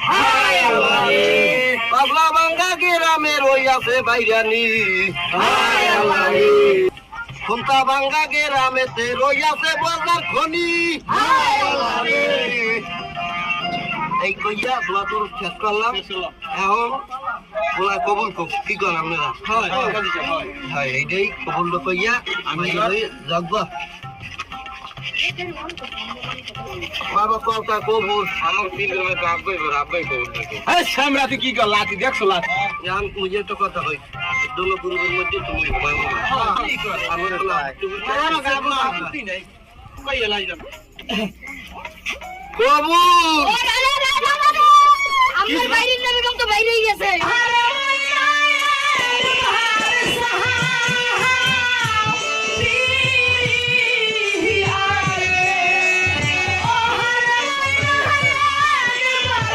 ভাই পাগলা ভাঙ্গা গ্রামে রইয়াছে বাইরানি খুমতা ভাঙ্গা গ্রামেতে রইয়াছে বাজার খনি এই কইয়া দোয়া তোর শেষ করলাম এখন বলা কবুল কি করলাম না হয় এইটাই কবুল কইয়া আমি যাবো বাবা কথা কবুল আমার তিন গ্রামে আব্বাই কবুল থাকে সামরা তুই কি কর লাঠি দেখছো লাঠি জান মুঝে তো কথা কই দোনো গ্রুপের মধ্যে তুমি আমার আপত্তি নাই কইয়া লাই যান কবুল আমার বাইরে যাবে তো বাইরে গেছে